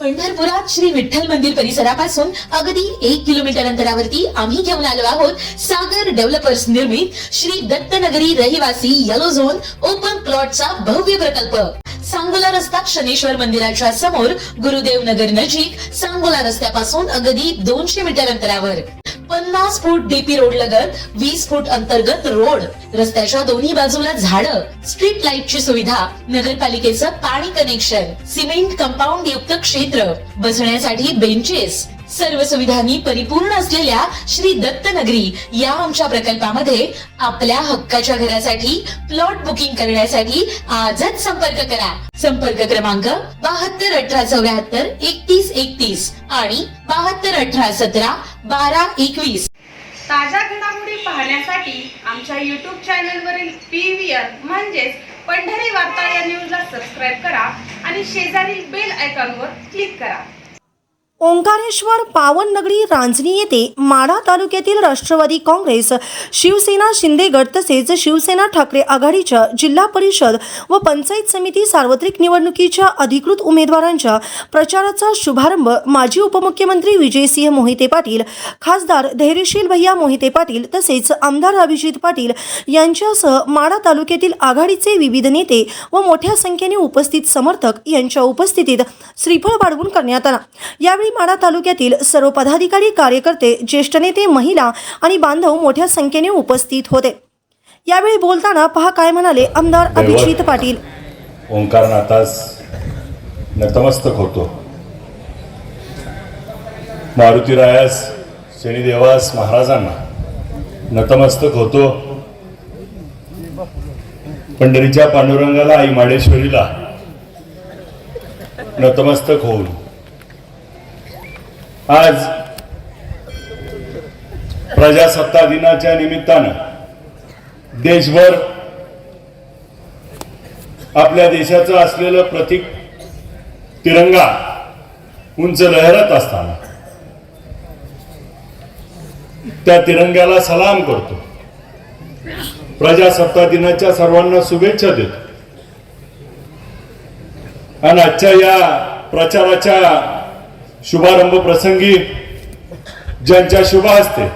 पंढरपुरात श्री विठ्ठल मंदिर परिसरापासून अगदी 1 किलोमीटर अंतरावरती आम्ही घेऊन आलो आहोत सागर डेव्हलपर्स निर्मित श्री दत्तनगरी रहिवासी येलो झोन ओपन प्लॉटचा भव्य प्रकल्प। सांगोला रस्ता शनेश्वर मंदिराच्या समोर गुरुदेव नगर नजीक सांगोला रस्त्यापासून अगदी 200 मीटर अंतरावर 50 फूट डीपी रोड लगत 20 फूट अंतर्गत रोड, रस्त्याच्या दोन्ही बाजूला झाडं, स्ट्रीट लाईटची सुविधा, नगरपालिकेचं पाणी कनेक्शन, सिमेंट कंपाऊंड युक्त क्षेत्र, बसण्यासाठी बेंचेस, सर्व सुविधांनी परिपूर्ण असलेल्या श्री दत्तनगरी या आमच्या प्रकल्पामध्ये आपल्या हक्काच्या घरासाठी प्लॉट बुकिंग करण्यासाठी आजच संपर्क करा। संपर्क क्रमांक 7218743131 आणि 7218171221। ताज्या घडामोडी पाहण्यासाठी आमच्या YouTube चॅनलवरील PVR म्हणजेच पंढरी वार्ता या न्यूजला सबस्क्राइब करा आणि शेजारील बेल आयकॉनवर क्लिक करा। ओंकारेश्वर पावननगरी रांजणी येथे माढा तालुक्यातील राष्ट्रवादी काँग्रेस, शिवसेना शिंदे गट तसेच शिवसेना ठाकरे आघाडीच्या जिल्हा परिषद व पंचायत समिती सार्वत्रिक निवडणुकीच्या अधिकृत उमेदवारांच्या प्रचाराचा शुभारंभ माजी उपमुख्यमंत्री विजयसिंह मोहिते पाटील, खासदार धैर्यशील भैया मोहिते पाटील तसेच आमदार अभिजित पाटील यांच्यासह माढा तालुक्यातील आघाडीचे विविध नेते व मोठ्या संख्येने उपस्थित समर्थक यांच्या उपस्थितीत श्रीफळ वाढवून करण्यात आला। यावेळी माढा तालुक्यातील सर्व पदाधिकारी, कार्यकर्ते, ज्येष्ठ नेते, महिला आणि बांधव मोठ्या संख्येने उपस्थित होते। यावेळी बोलताना पहा काय म्हणाले आमदार अभिजित पाटील। ओंकारनाथास नतमस्तक होतो, मारुतीरायास, शनिदेवास महाराजांना नतमस्तक होतो, पंढरीच्या पांडुरंगाला, आई माडेश्वरीला नतमस्तक होऊन आज प्रजासत्ताक दिनाच्या निमित्तानं देशभर आपल्या देशाचं असलेलं प्रतीक तिरंगा उंच लहरत असताना त्या तिरंग्याला सलाम करतो, प्रजासत्ताक दिनाच्या सर्वांना शुभेच्छा देतो आणि आजच्या या प्रचाराच्या शुभारंभ प्रसंगी ज्यांच्या शुभ हस्ते,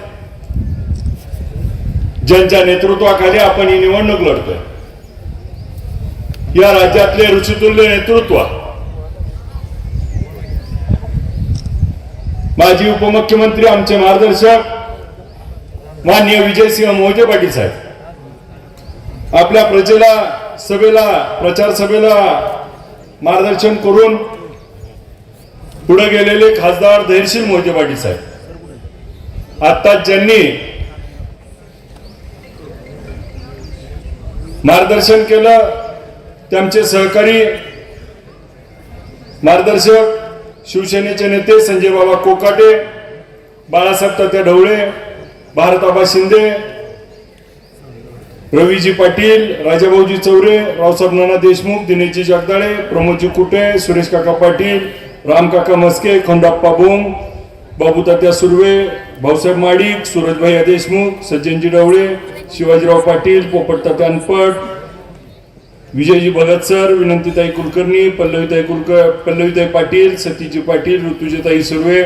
ज्यांच्या नेतृत्वाखाली आपण ही निवडणूक लढतोय, या राज्यातले ऋषितुल्य नेतृत्व माजी उपमुख्यमंत्री, आमचे मार्गदर्शक माननीय विजयसिंह मोहिते पाटील साहेब आपल्या प्रजेला, सभेला, प्रचार सभेला मार्गदर्शन करून पुढे गेलेले खासदार धैर्यशील मोहिते पाटील साहेब आता ज्यांनी मार्गदर्शन केलं, त्यांचे सहकारी मार्गदर्शक शिवसेनेचे नेते संजय बाबा कोकाटे, बाळासाहेब तात्या ढवळे, भारताबा शिंदे, रवीजी पाटील, राजाभाऊजी चौरे, रावसाहेब नाना देशमुख, दिनेशजी जगदाळे, प्रमोदजी कुटे, सुरेश काका पाटील, रामकाका मस्के, खंडाप्पा बोंग, बाबू तात्या सुर्वे, भाऊसाहेब माडिक, सूरजभाई देशमुख, सज्जनजी ढवळे, शिवाजीराव पाटील, पोपट तात्या अनपट, विजयजी भगत सर, विनंतीताई कुलकर्णी, पल्लवीताई पाटील, सतीजी पाटील, ऋतुजाताई सुर्वे,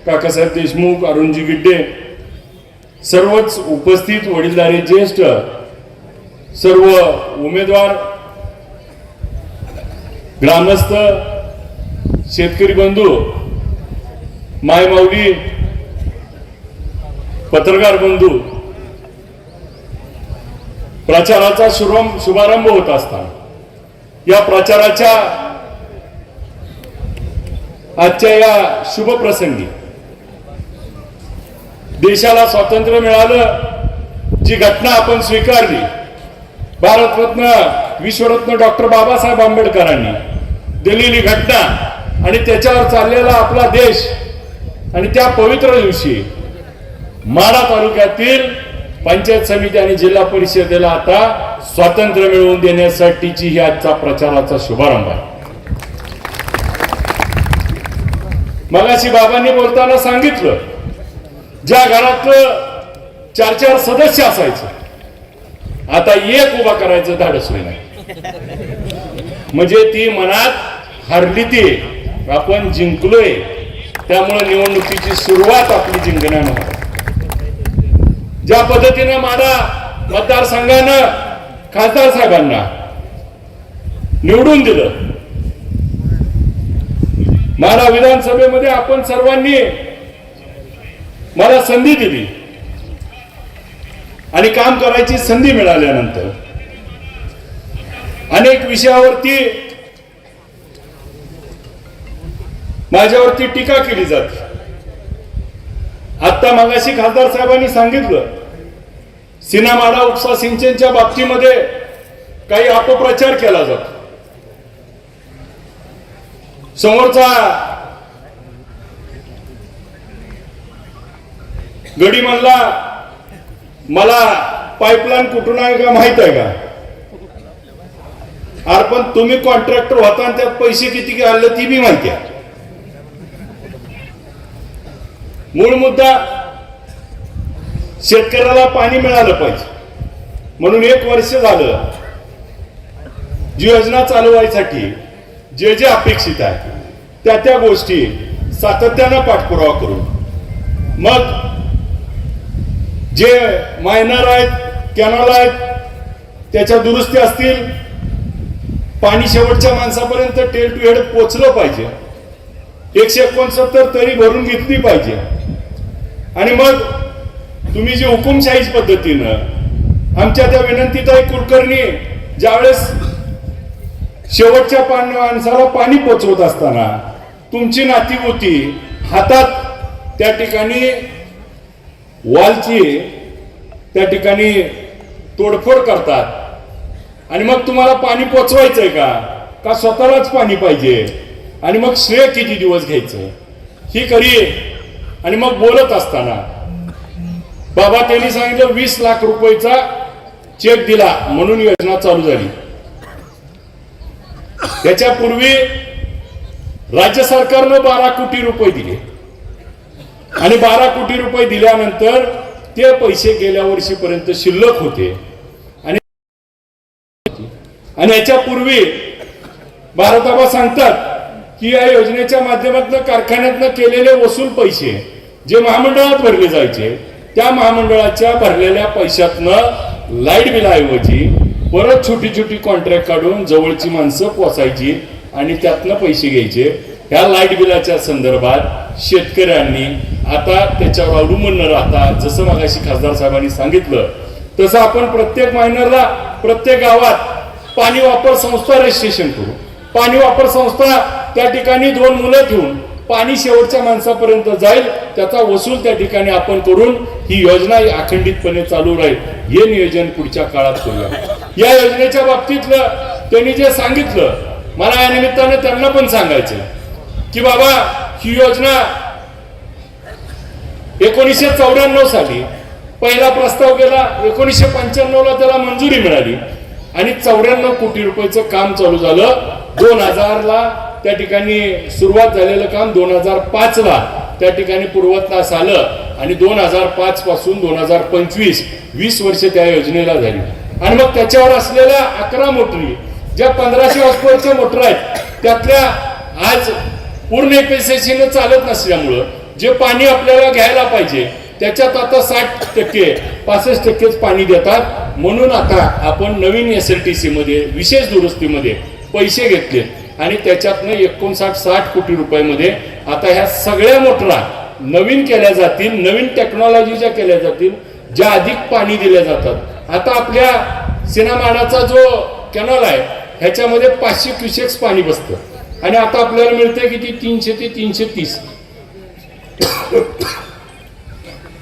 काकासाहेब देशमुख, अरुणजी गिड्डे, सर्वच उपस्थित वडीलधारी ज्येष्ठ सर्व उमेदवार, ग्रामस्थ, शेतकरी बंधू, मायमाऊली, पत्रकार बंधू, प्रचाराचा शुभारंभ होत असताना या प्रचाराच्या आजच्या या शुभ प्रसंगी देशाला स्वातंत्र्य मिळालं, जी घटना आपण स्वीकारली, भारतरत्न, विश्वरत्न डॉक्टर बाबासाहेब आंबेडकरांनी दिलेली घटना आणि त्याच्यावर चाललेला आपला देश आणि त्या पवित्र दिवशी माढा तालुक्यातील पंचायत समिती आणि जिल्हा परिषदेला आता स्वातंत्र्य मिळवून देण्यासाठीची ही आजचा प्रचाराचा शुभारंभ आहे। मगाशी बाबांनी बोलताना सांगितलं, ज्या घरातलं 4-4 सदस्य असायचं आता एक उभा करायचं धाडस नाही, म्हणजे ती मनात हरली ती आपण जिंकलोय, त्यामुळे निवडणुकीची सुरुवात आपली जिंकण्यानं होते. ज्या पद्धतीनं माढा मतदारसंघानं खासदार साहेबांना निवडून दिलं, माढा विधानसभेमध्ये आपण सर्वांनी मला संधी दिली आणि काम करायची संधी मिळाल्यानंतर अनेक विषयावरती माझ्यावरती टीका केली जाते. आता मगाशी खासदार साहेबांनी सांगितलं, सीना माढा उपसा सिंचनच्या बाबतीमध्ये काही अपप्रचार केला जातो. समोरचा गडी म्हणला, मला पाईपलाईन कुठून आहे का माहित आहे का? अरे पण तुम्ही कॉन्ट्रॅक्टर होता आणि त्यात पैसे किती घालले ती बी माहिती आहे. मूळ मुद्दा शेतकऱ्याला पाणी मिळालं पाहिजे म्हणून 1 वर्ष झालं जी योजना चालवायसाठी जे जे अपेक्षित आहे त्या गोष्टी सातत्यानं पाठपुरावा करून मग जे मायनर आहेत, कॅनॉल आहेत, त्याच्या दुरुस्ती असतील, पाणी शेवटच्या माणसापर्यंत टेल टू हेड पोचलं पाहिजे, 169 तरी भरून घेतली पाहिजे. आणि मग तुम्ही जे हुकुमशाही पद्धतीनं आमच्या त्या विनंतीताई कुलकर्णी ज्यावेळेस शेवटच्या माणसाला पाणी पोचवत असताना तुमची नाती होती हातात त्या ठिकाणी वॉलची त्या ठिकाणी तोडफोड करतात आणि मग तुम्हाला पाणी पोचवायचंय का स्वतःलाच पाणी पाहिजे आणि मग श्रेय किती दिवस घ्यायचं ही खरी. आणि मग बोलत असताना बाबा त्यांनी सांगितलं 20 लाख रुपयाचा चेक दिला म्हणून योजना चालू झाली. त्याच्यापूर्वी राज्य सरकारनं 12 कोटी रुपये दिले आणि 12 कोटी रुपये दिल्यानंतर ते पैसे गेल्या वर्षीपर्यंत शिल्लक होते. आणि याच्यापूर्वी भारताबा सांगतात की या योजनेच्या माध्यमातून कारखान्यातनं केलेले वसूल पैसे जे महामंडळात भरले जायचे त्या महामंडळाच्या भरलेल्या पैशातनं लाईट बिलाऐवजी परत छोटी छोटी कॉन्ट्रॅक्ट काढून जवळची माणसं पोचायची आणि त्यातनं पैसे घ्यायचे. ह्या लाईट बिलाच्या संदर्भात शेतकऱ्यांनी आता त्याच्यावर अवलंबून न राहता जसं मगाशी खासदार साहेबांनी सांगितलं तसं आपण प्रत्येक मायनरला प्रत्येक गावात पाणी वापर संस्था रजिस्ट्रेशन करू. पाणी वापर संस्था त्या ठिकाणी 2 मुलं ठेवून पाणी शेवटच्या माणसापर्यंत जाईल, त्याचा वसूल त्या ठिकाणी आपण करून ही योजना अखंडितपणे चालू राहील हे नियोजन पुढच्या काळात करूया. या योजनेच्या बाबतीतलं त्यांनी जे सांगितलं मला या निमित्तानं त्यांना पण सांगायचं की बाबा ही योजना 1994 साली पहिला प्रस्ताव केला, 1995 ला त्याला मंजुरी मिळाली आणि 94 कोटी रुपयाचं काम चालू झालं. 2000 ला त्या ठिकाणी सुरुवात झालेलं काम 2005 ला त्या ठिकाणी पूर्वतनास आलं आणि 2005 पासून 2025 20 वर्ष त्या योजनेला झाली. आणि मग त्याच्यावर असलेल्या 11 मोटरी ज्या 1500 हॉर्सपावरच्या मोटर आहेत त्यातल्या आज पूर्ण एफिशियन्सीने चालत नसल्यामुळं जे पाणी आपल्याला घ्यायला पाहिजे त्याच्यात आता 60% 65% पाणी देतात. म्हणून आता आपण नवीन SLTC मध्ये विशेष दुरुस्तीमध्ये पैसे घेतले आणि त्याच्यातनं 59-60 कोटी रुपयामध्ये आता ह्या सगळ्या मोटरा नवीन केल्या जातील, नवीन टेक्नॉलॉजीच्या केल्या जातील, ज्या अधिक पाणी दिल्या जातात. आता आपल्या सीना माढाचा जो कॅनॉल आहे ह्याच्यामध्ये 500 क्युसेक्स पाणी बसतं आणि आता आपल्याला मिळते किती 300 ते 330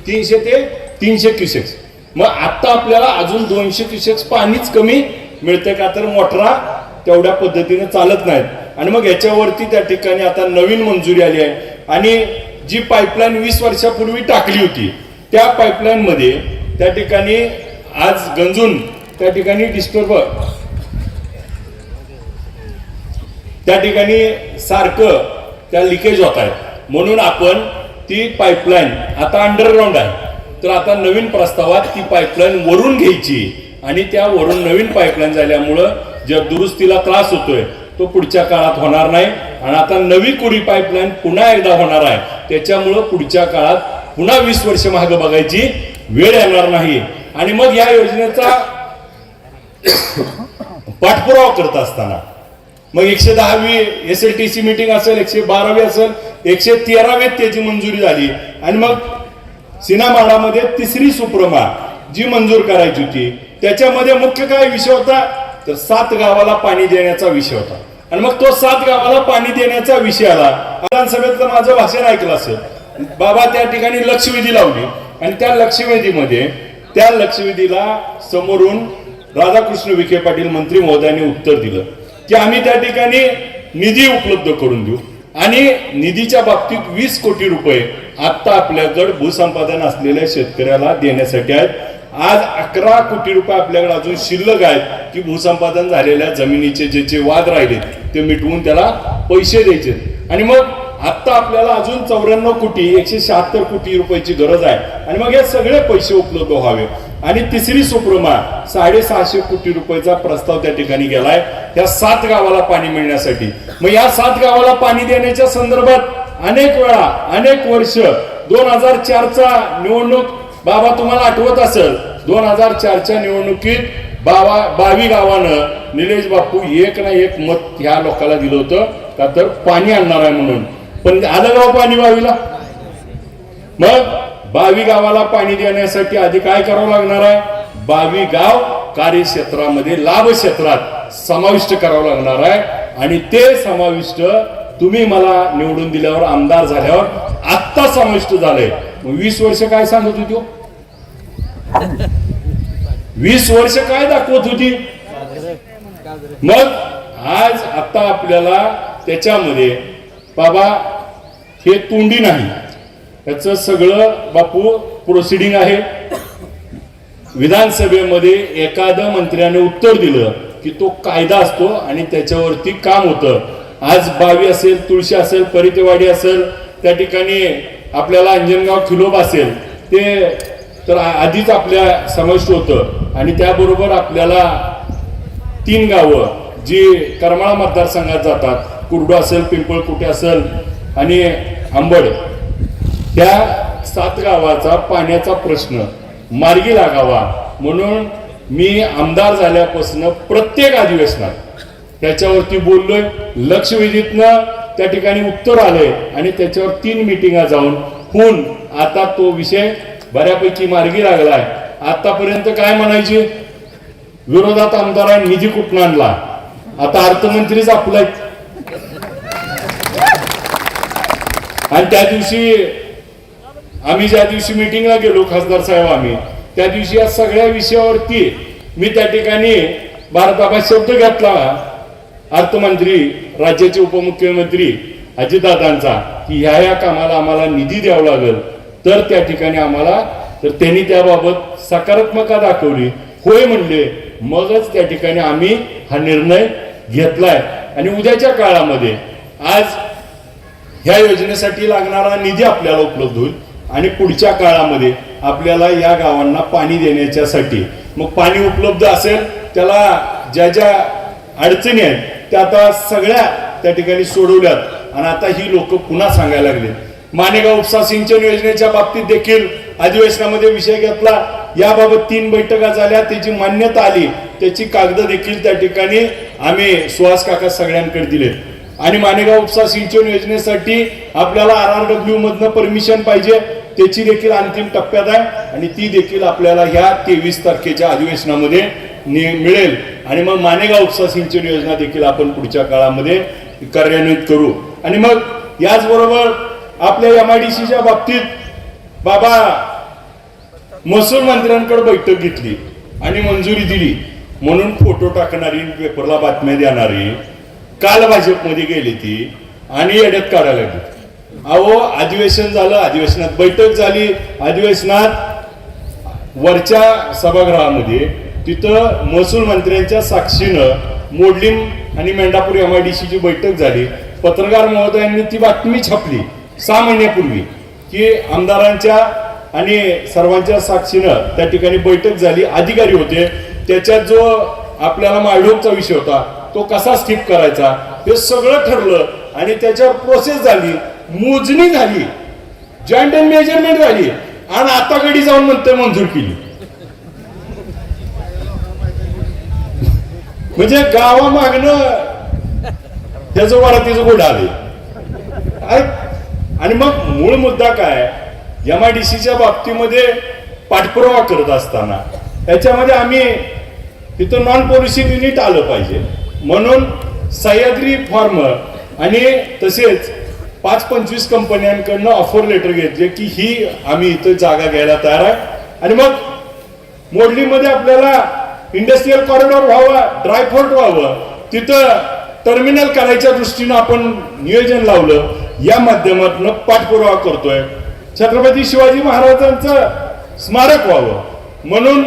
300 ते 300 क्युसेक्स. मग आता आपल्याला अजून 200 क्युसेक्स पाणीच कमी मिळते का तर मोटरा तेवढ्या पद्धतीने चालत नाहीत आणि मग याच्यावरती त्या ठिकाणी आता नवीन मंजुरी आली आहे. आणि जी पाईपलाईन 20 वर्षापूर्वी टाकली होती त्या पाईपलाईन मध्ये त्या ठिकाणी आज गंजून त्या ठिकाणी डिस्टर्ब त्या ठिकाणी सारखं त्या लिकेज होत आहे म्हणून आपण ती पाईपलाईन आता अंडरग्राऊंड आहे तर आता नवीन प्रस्तावात ती पाईपलाईन वरून घ्यायची आणि त्या वरून नवीन पाईपलाईन झाल्यामुळं ज्या दुरुस्तीला त्रास होतोय तो पुढच्या काळात होणार नाही. आणि आता नवी कुडी पाईपलाईन पुन्हा एकदा होणार आहे, त्याच्यामुळं पुढच्या काळात पुन्हा 20 वर्ष मागे बघायची वेळ येणार नाही. आणि मग या योजनेचा पाठपुरावा करत असताना मग 110वी SLTC मीटिंग असेल, 112वी असेल, 113वी त्याची मंजुरी झाली. आणि मग सिनामाडामध्ये 3री सुप्रमा जी मंजूर करायची होती, त्याच्यामध्ये मुख्य काय विषय होता तर 7 गावाला पाणी देण्याचा विषय होता. आणि मग तो 7 गावाला पाणी देण्याचा विषय आला. विधानसभेतलं माझं भाषण ऐकलं असेल, बाबा त्या ठिकाणी लक्षवेधी लावली आणि त्या लक्षवेधीला समोरून राधाकृष्ण विखे पाटील मंत्री महोदयांनी उत्तर दिलं की आम्ही त्या ठिकाणी निधी उपलब्ध करून देऊ आणि निधीच्या बाबतीत 20 कोटी रुपये आता आपल्याकडे भूसंपादन असलेल्या शेतकऱ्याला देण्यासाठी आहेत. आज 11 कोटी रुपये आपल्याकडे अजून शिल्लक आहेत की भूसंपादन झालेल्या जमिनीचे जे वाद राहिले ते मिटवून त्याला पैसे द्यायचे. आणि मग आता आपल्याला अजून 94 कोटी 176 कोटी रुपयाची गरज आहे. आणि मग हे सगळे पैसे उपलब्ध व्हावे. आणि 3री सुप्रमा 650 कोटी रुपयाचा प्रस्ताव त्या ठिकाणी गेलाय त्या 7 गावाला पाणी मिळण्यासाठी. मग या 7 गावाला पाणी देण्याच्या संदर्भात अनेक वेळा अनेक वर्ष 2004चा निवडणूक बाबा तुम्हाला आठवत असेल, 2004च्या निवडणुकीत 22 गावानं निलेश बापू एक ना एक मत ह्या लोकांना दिलं होतं का तर पाणी आणणार आहे म्हणून. पण आलं गाव पाणी 22ला. मग 22 गावाला पाणी देण्यासाठी आधी काय करावं लागणार आहे, 22 गाव कार्यक्षेत्रामध्ये लाभ क्षेत्रात समाविष्ट करावं लागणार आहे. आणि ते समाविष्ट तुम्ही मला निवडून दिल्यावर आमदार झाल्यावर आत्ता समाविष्ट झालंय. 20 वर्ष काय सांगत होती, 20 वर्ष काय दाखवत होती. मग आज आता आपल्याला त्याच्यामध्ये बाबा हे तोंडी नाही, त्याचं सगळं बापू प्रोसिडिंग आहे. विधानसभेमध्ये एखादं मंत्र्याने उत्तर दिलं की तो कायदा असतो आणि त्याच्यावरती काम होतं. आज 22 असेल, तुळशी असेल, परितेवाडी असेल, त्या ठिकाणी आपल्याला अंजनगाव खिलोब असेल, ते तर आधीच आपल्या समाविष्ट होतं. आणि त्याबरोबर आपल्याला 3 गावं जी करमाळा मतदारसंघात जातात, कुर्डू असेल, पिंपळकुटे असेल आणि आंबड, त्या 7 गावाचा पाण्याचा प्रश्न मार्गी लागावा म्हणून मी आमदार झाल्यापासून प्रत्येक अधिवेशनात त्याच्यावरती बोललोय. लक्षवेधीतनं त्या ठिकाणी उत्तर आलंय आणि त्याच्यावर 3 मिटिंगा जाऊन होऊन आता तो विषय बऱ्यापैकी मार्गी लागलाय. आतापर्यंत काय म्हणायचे, विरोधात आमदारांनी निधी कुठून आणला, आता अर्थमंत्रीच आपलाय. आणि त्या दिवशी आम्ही ज्या दिवशी मिटिंगला गेलो खासदार साहेब, आम्ही त्या दिवशी या सगळ्या विषयावरती मी त्या ठिकाणी भारताबाद शब्द घेतला अर्थमंत्री राज्याचे उपमुख्यमंत्री अजितदादांचा की ह्या कामाला आम्हाला निधी द्यावा लागेल. तर त्या ठिकाणी आम्हाला तर त्यांनी त्याबाबत सकारात्मकता दाखवली, होय म्हणले. मगच त्या ठिकाणी आम्ही हा निर्णय घेतलाय. आणि उद्याच्या काळामध्ये आज ह्या योजनेसाठी लागणारा निधी आपल्याला उपलब्ध होईल आणि पुढच्या काळामध्ये आपल्याला या गावांना पाणी देण्याच्यासाठी मग पाणी उपलब्ध असेल, त्याला ज्या ज्या अडचणी आहेत त्या आता सगळ्या त्या ठिकाणी सोडवल्यात. आणि आता ही लोक पुन्हा सांगायला लागले. मानेगाव उपसा सिंचन योजनेच्या बाबतीत देखील अधिवेशनामध्ये विषय घेतला. याबाबत 3 बैठका झाल्या, त्याची मान्यता आली, त्याची कागद देखील त्या ठिकाणी आम्ही सुहास काका सगळ्यांकडे दिले. आणि मानेगाव उपसा सिंचन योजनेसाठी आपल्याला RRW मधनं परमिशन पाहिजे, त्याची देखील अंतिम टप्प्यात आहे आणि ती देखील आपल्याला ह्या 23 तारखेच्या अधिवेशनामध्ये मिळेल. आणि मग मानेगाव उपसा सिंचन योजना देखील आपण पुढच्या काळामध्ये कार्यान्वित करू. आणि मग याचबरोबर आपल्या MIDCच्या बाबतीत बाबा महसूल मंत्र्यांकडे बैठक घेतली आणि मंजुरी दिली म्हणून फोटो टाकणारी, पेपरला बातम्या देणारी काल भाजपमध्ये गेली ती आणि येड्यात काढायला लागली. अहो, अधिवेशन झालं, अधिवेशनात बैठक झाली, अधिवेशनात वरच्या सभागृहामध्ये तिथं महसूल मंत्र्यांच्या साक्षीनं मोडलीम आणि मेंढापूर MIDCची बैठक झाली. पत्रकार महोदयांनी ती बातमी छापली 6 महिन्यापूर्वी की आमदारांच्या आणि सर्वांच्या साक्षीनं त्या ठिकाणी बैठक झाली, अधिकारी होते. त्याच्यात जो आपल्याला माळढोकचा विषय होता तो कसा स्किप करायचा हे सगळं ठरलं आणि त्याच्यावर प्रोसेस झाली, मोजणी झाली, जॉईंट अँड मेजरमेंट झाली आणि आता गडी जाऊन म्हणतोय मंजूर केली. म्हणजे गावामागणं त्याचं वरातीचं गोड आले. आणि मग मूळ मुद्दा काय, MIDCच्या बाबतीमध्ये पाठपुरावा करत असताना त्याच्यामध्ये आम्ही तिथं नॉन पॉलिशिंग युनिट आलं पाहिजे म्हणून सह्याद्री फॉर्म आणि तसेच 5-25 कंपन्यांकडनं ऑफर लेटर घेतले की ही आम्ही इथं जागा घ्यायला तयार आहे. आणि मग मोडलीमध्ये आपल्याला इंडस्ट्रियल कॉरिडॉर व्हावा, ड्रायपोर्ट व्हावं, तिथं टर्मिनल करायच्या दृष्टीनं आपण नियोजन लावलं. या माध्यमातून पाठपुरावा करतोय. छत्रपती शिवाजी महाराजांचं स्मारक व्हावं म्हणून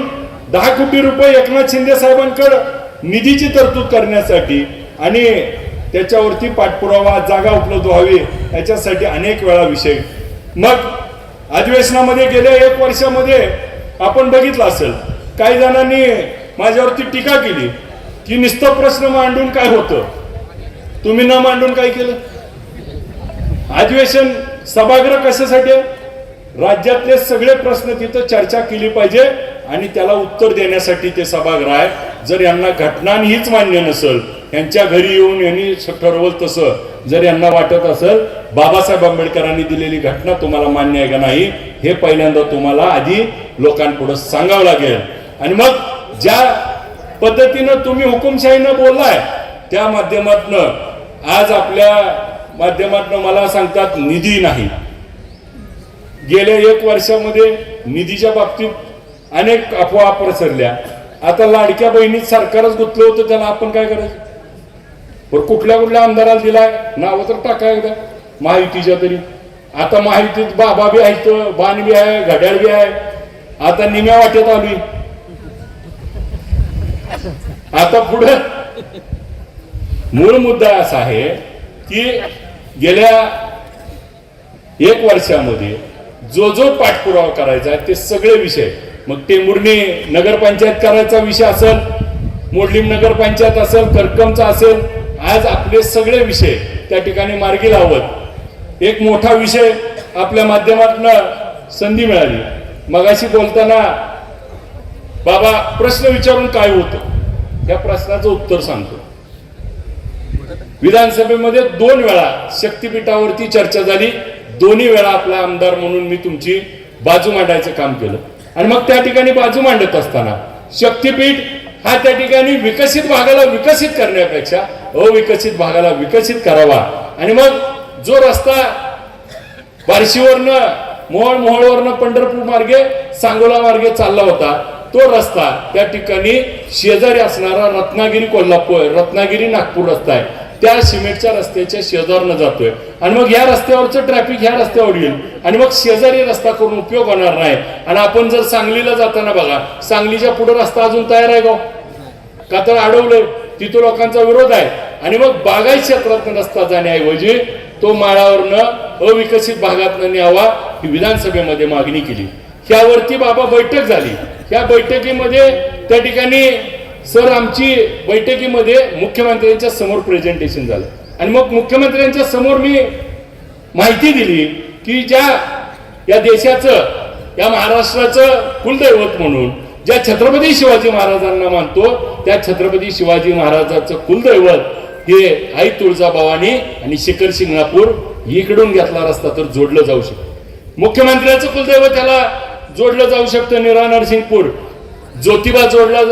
10 कोटी रुपये एकनाथ शिंदे साहेबांकडे निधीची तरतूद करण्यासाठी आणि त्याच्यावरती पाठपुरावा, जागा उपलब्ध व्हावी याच्यासाठी अनेक वेळा विषय. मग अधिवेशनामध्ये गेल्या 1 वर्षामध्ये आपण बघितलं असेल काही जणांनी माझ्यावरती टीका केली की नुसतं प्रश्न मांडून काय होतं, तुम्ही न मांडून काय केलं. अधिवेशन सभागृह कशासाठी, राज्यातले सगळे प्रश्न तिथं चर्चा केली पाहिजे आणि त्याला उत्तर देण्यासाठी ते सभागृह आहे. जर यांना घटना हीच मान्य नसेल, यांच्या घरी येऊन यांनी ठरवलं तसं जर यांना वाटत असेल बाबासाहेब आंबेडकरांनी दिलेली घटना तुम्हाला मान्य आहे का नाही हे पहिल्यांदा तुम्हाला आधी लोकांपुढे सांगावं लागेल. आणि मग ज्या पद्धतीनं तुम्ही हुकुमशाहीनं बोललाय त्या माध्यमातनं आज आपल्या माध्यमातनं मला सांगतात निधी नाही. गेल्या 1 वर्षामध्ये निधीच्या बाबतीत अनेक अफवा पसरल्या. आता लाडक्या बहिणीत सरकारच गुंतलं होतं, त्याला आपण काय करायचं. कुठल्या कुठल्या आमदाराला दिलाय नाव तर टाका एकदा महायुतीच्या तरी. आता महायुतीत बाबा बी आहेत, बाण बी आहे, घड्याळ बी आहे. आता निम्या वाटेत आली. आता पुढे मूळ मुद्दा असा आहे की गेल्या 1 वर्षामध्ये जो पाठपुरावा करायचा ते सगळे विषय, मग टेंभुर्णी नगरपंचायत करायचा विषय असेल, मोडलीम नगरपंचायत असेल, करकमचा असेल, आज आपले सगळे विषय त्या ठिकाणी मार्गी लावत एक मोठा विषय आपल्या माध्यमातून संधी मिळाली. मगाशी बोलताना बाबा प्रश्न विचारून काय होतं या प्रश्नाचं उत्तर सांगतो. विधानसभेमध्ये 2 वेळा शक्तीपीठावरती चर्चा झाली. दोन्ही वेळा आपला आमदार म्हणून मी तुमची बाजू मांडायचं काम केलं. आणि मग त्या ठिकाणी बाजू मांडत असताना शक्तीपीठ हा त्या ठिकाणी विकसित भागाला विकसित करण्यापेक्षा अविकसित भागाला विकसित करावा. आणि मग जो रस्ता बार्शीवरनं मोहोळवरनं पंढरपूर मार्गे सांगोला मार्गे चालला होता तो रस्ता त्या ठिकाणी शेजारी असणारा रत्नागिरी नागपूर रस्ता आहे, त्या सिमेंटच्या रस्त्याच्या शेजारनं जातोय. आणि मग या रस्त्यावरचं ट्रॅफिक ह्या रस्त्यावर येईल आणि मग शेजारी रस्ता करून उपयोग होणार नाही. आणि आपण जर सांगलीला जाताना बघा, सांगलीच्या पुढे रस्ता अजून तयार आहे का तर अडवलंय, तिथं लोकांचा विरोध आहे. आणि मग बागायत क्षेत्रातून रस्ता जाण्याऐवजी तो माळावरनं अविकसित भागातनं न्यावा ही विधानसभेमध्ये मागणी केली. ह्यावरती बाबा बैठक झाली. या बैठकीमध्ये त्या ठिकाणी सर आमची बैठकीमध्ये मुख्यमंत्र्यांच्या समोर प्रेझेंटेशन झालं. आणि मग मुख्यमंत्र्यांच्या समोर मी माहिती दिली की ज्या या देशाचं या महाराष्ट्राचं कुलदैवत म्हणून ज्या छत्रपती शिवाजी महाराजांना मानतो त्या छत्रपती शिवाजी महाराजांचं कुलदैवत हे आई तुळजाभवानी आणि शिखर शिंगणापूर इकडून घेतला रस्ता तर जोडलं जाऊ शकतं. मुख्यमंत्र्यांचं कुलदैवत त्याला जोडलं जाऊ शकतं निरा नरसिंगपूर, ज्योतिबा